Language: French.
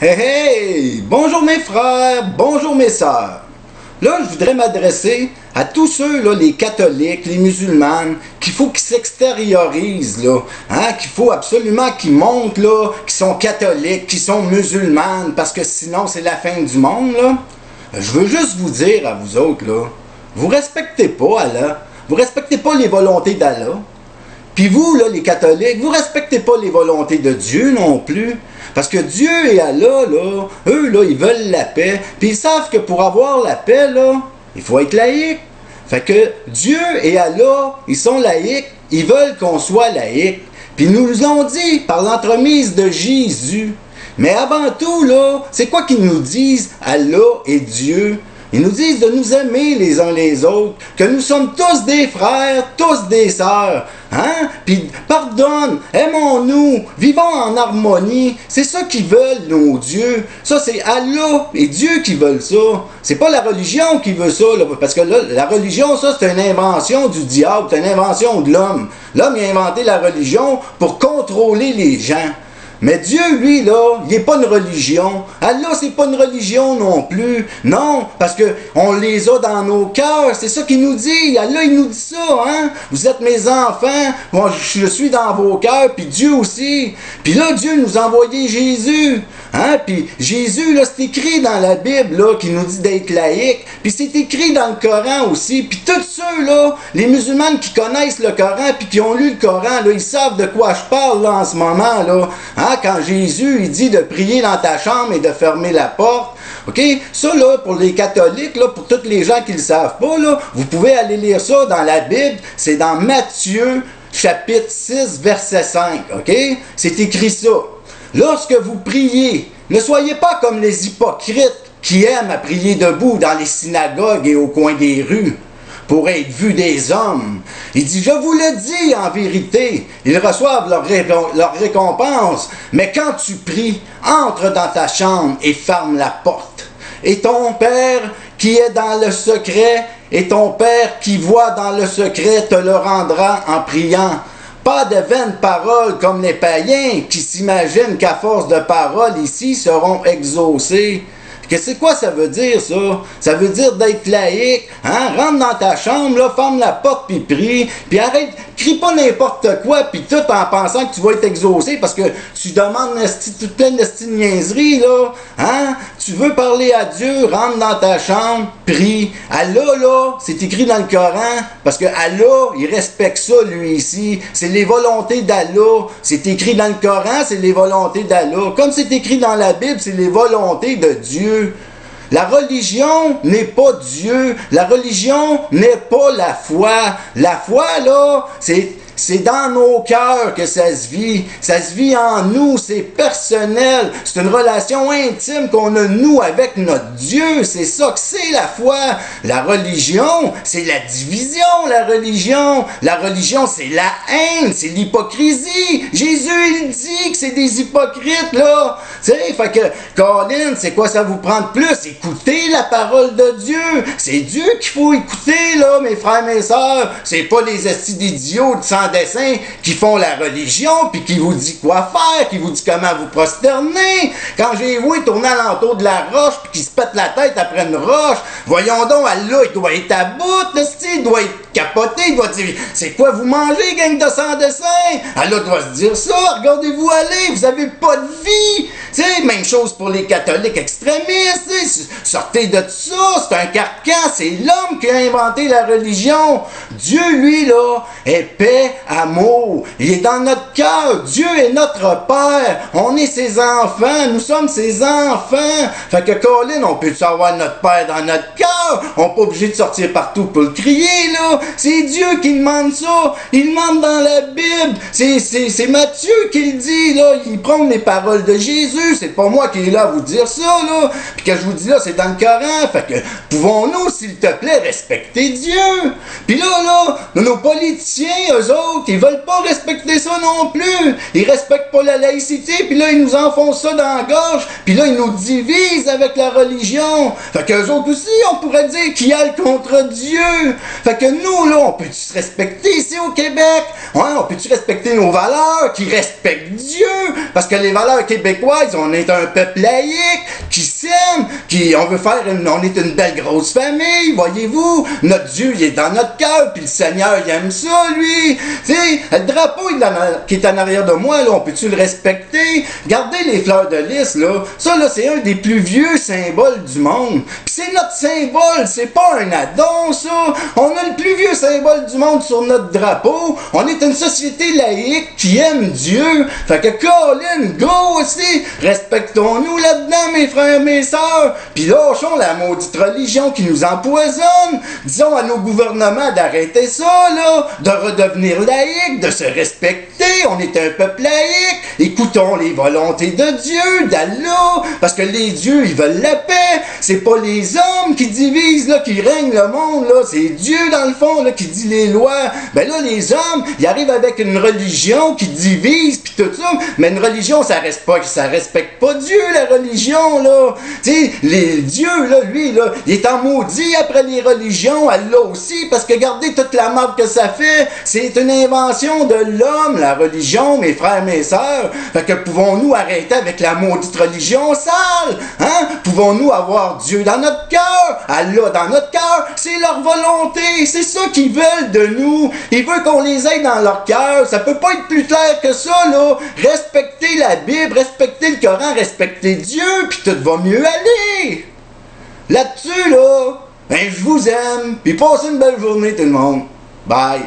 Hey hey! Bonjour mes frères, bonjour mes sœurs. Là, je voudrais m'adresser à tous ceux, là, les catholiques, les musulmanes, qu'il faut qu'ils s'extériorisent, là. Hein? Qu'il faut absolument qu'ils montrent, là, qu'ils sont catholiques, qu'ils sont musulmanes, parce que sinon, c'est la fin du monde, là. Je veux juste vous dire à vous autres, là, vous respectez pas Allah, vous respectez pas les volontés d'Allah. Puis vous, là, les catholiques, vous respectez pas les volontés de Dieu non plus. Parce que Dieu et Allah, là, eux, là, ils veulent la paix. Puis ils savent que pour avoir la paix, là, il faut être laïque. Fait que Dieu et Allah, ils sont laïques. Ils veulent qu'on soit laïque. Puis ils nous ont dit par l'entremise de Jésus. Mais avant tout, là, c'est quoi qu'ils nous disent, Allah et Dieu? Ils nous disent de nous aimer les uns les autres, que nous sommes tous des frères, tous des sœurs. Hein? Puis pardonne, aimons-nous, vivons en harmonie. C'est ça qu'ils veulent, nos dieux. Ça, c'est Allah et Dieu qui veulent ça. C'est pas la religion qui veut ça. Là, parce que là, la religion, ça, c'est une invention du diable, c'est une invention de l'homme. L'homme a inventé la religion pour contrôler les gens. Mais Dieu, lui, là, il n'est pas une religion. Allah, c'est pas une religion non plus. Non, parce que on les a dans nos cœurs. C'est ça qu'il nous dit. Allah, il nous dit ça, hein. Vous êtes mes enfants. Moi, je suis dans vos cœurs, puis Dieu aussi. Puis là, Dieu nous a envoyé Jésus. Hein? Puis Jésus, là, c'est écrit dans la Bible, là, qui nous dit d'être laïque. Puis c'est écrit dans le Coran aussi. Puis tous ceux, là, les musulmans qui connaissent le Coran, puis qui ont lu le Coran, là, ils savent de quoi je parle, là, en ce moment, là. Hein? Quand Jésus, il dit de prier dans ta chambre et de fermer la porte. OK? Ça, là, pour les catholiques, là, pour tous les gens qui ne le savent pas, là, vous pouvez aller lire ça dans la Bible. C'est dans Matthieu, chapitre 6, verset 5. OK? C'est écrit ça. Lorsque vous priez, ne soyez pas comme les hypocrites qui aiment à prier debout dans les synagogues et au coin des rues pour être vus des hommes. Il dit, je vous le dis en vérité, ils reçoivent leur récompense, mais quand tu pries, entre dans ta chambre et ferme la porte. Et ton Père qui est dans le secret, et ton Père qui voit dans le secret te le rendra en priant. Pas de vaines paroles comme les païens qui s'imaginent qu'à force de paroles ici seront exaucés. C'est quoi ça veut dire, ça? Ça veut dire d'être laïque, hein? Rentre dans ta chambre, là, ferme la porte, puis prie, puis arrête, crie pas n'importe quoi, puis tout en pensant que tu vas être exaucé, parce que tu demandes toute pleine de niaiseries, là, hein? Tu veux parler à Dieu, rentre dans ta chambre, prie. Allah, là, c'est écrit dans le Coran, parce que Allah, il respecte ça, lui, ici. C'est les volontés d'Allah. C'est écrit dans le Coran, c'est les volontés d'Allah. Comme c'est écrit dans la Bible, c'est les volontés de Dieu. La religion n'est pas Dieu. La religion n'est pas la foi. La foi, là, c'est dans nos cœurs que ça se vit. Ça se vit en nous, c'est personnel. C'est une relation intime qu'on a, nous, avec notre Dieu. C'est ça que c'est la foi. La religion, c'est la division, la religion. La religion, c'est la haine, c'est l'hypocrisie. Jésus, il dit que c'est des hypocrites, là. Tu sais, fait que, Colin, c'est quoi ça vous prend de plus? Écoutez la parole de Dieu. C'est Dieu qu'il faut écouter, là, mes frères, mes sœurs. C'est pas les estis d'idiots de sans dessin qui font la religion, puis qui vous dit quoi faire, qui vous dit comment vous prosterner. Quand j'ai vu tourner alentour de la roche, puis qui se pète la tête après une roche, voyons donc, Allah, il doit être à bout, il doit être capoté, il doit dire, c'est quoi vous mangez, gang de sans dessin? Allah doit se dire ça, regardez-vous aller, vous avez pas de vie. Tu sais, même chose pour les catholiques extrémistes, sortez de ça, c'est un carcan, c'est l'homme qui a inventé la religion. Dieu, lui, là, est paix, amour, il est dans notre cœur. Dieu est notre Père, on est ses enfants, nous sommes ses enfants. Fait que Colin, on peut savoir notre Père dans notre cœur, on n'est pas obligé de sortir partout pour le crier, là. C'est Dieu qui demande ça, il demande dans la Bible, c'est Matthieu qui le dit, là, il prend les paroles de Jésus, c'est pas moi qui est là à vous dire ça, là. Puis que je vous dis là, c'est dans le Coran, fait que pouvons-nous, s'il te plaît, respecter Dieu? Puis là, nos politiciens, eux autres, ils veulent pas respecter ça non plus. Ils respectent pas la laïcité, puis là, ils nous enfoncent ça dans la gorge, puis là, ils nous divisent avec la religion. Fait qu'eux autres aussi, on pourrait dire qu'ils aillent contre Dieu. Fait que nous, là, on peut-tu se respecter ici au Québec? Ouais, on peut-tu respecter nos valeurs, qui respectent Dieu? Parce que les valeurs québécoises, on est un peuple laïque, qui s'aime, on est une belle grosse famille, voyez-vous. Notre Dieu, il est dans notre cœur, puis le Seigneur, il aime ça, lui. Tu sais, le drapeau qui est en arrière de moi, là, on peut-tu le respecter? Regardez les fleurs de lys, là. Ça, là, c'est un des plus vieux symboles du monde. Puis c'est notre symbole, c'est pas un addon, ça. On a le plus vieux symbole du monde sur notre drapeau. On est une société laïque qui aime Dieu. Fait que Colin, go aussi. Respectons-nous là-dedans, mes frères, mes sœurs. Puis lâchons la maudite religion qui nous empoisonne. Disons à nos gouvernements d'arrêter ça, là. De redevenir laïque, de se respecter. On est un peuple laïque. Écoutons les volontés de Dieu, d'Allah. Parce que les dieux, ils veulent la paix. C'est pas les hommes qui divisent, là, qui règnent le monde, là. C'est Dieu, dans le fond, là, qui dit les lois. Ben là, les hommes, ils arrivent avec une religion qui divise, puis tout ça. Mais une religion, ça respecte pas Dieu, la religion, là. Tu sais, Dieu, là, lui, là, il est en maudit après les religions, Allah aussi, parce que regardez toute la marque que ça fait. C'est une invention de l'homme, la religion, mes frères, mes sœurs. Fait que pouvons-nous arrêter avec la maudite religion sale? Hein? Pouvons-nous avoir Dieu dans notre cœur? Allah dans notre cœur? C'est leur volonté. C'est ça qu'ils veulent de nous. Ils veulent qu'on les aide dans leur cœur. Ça peut pas être plus clair que ça, là. Respectez la Bible, respectez le Coran, respectez Dieu, puis tout va mieux aller. Là-dessus, là, ben, je vous aime, puis passez une belle journée, tout le monde. Bye.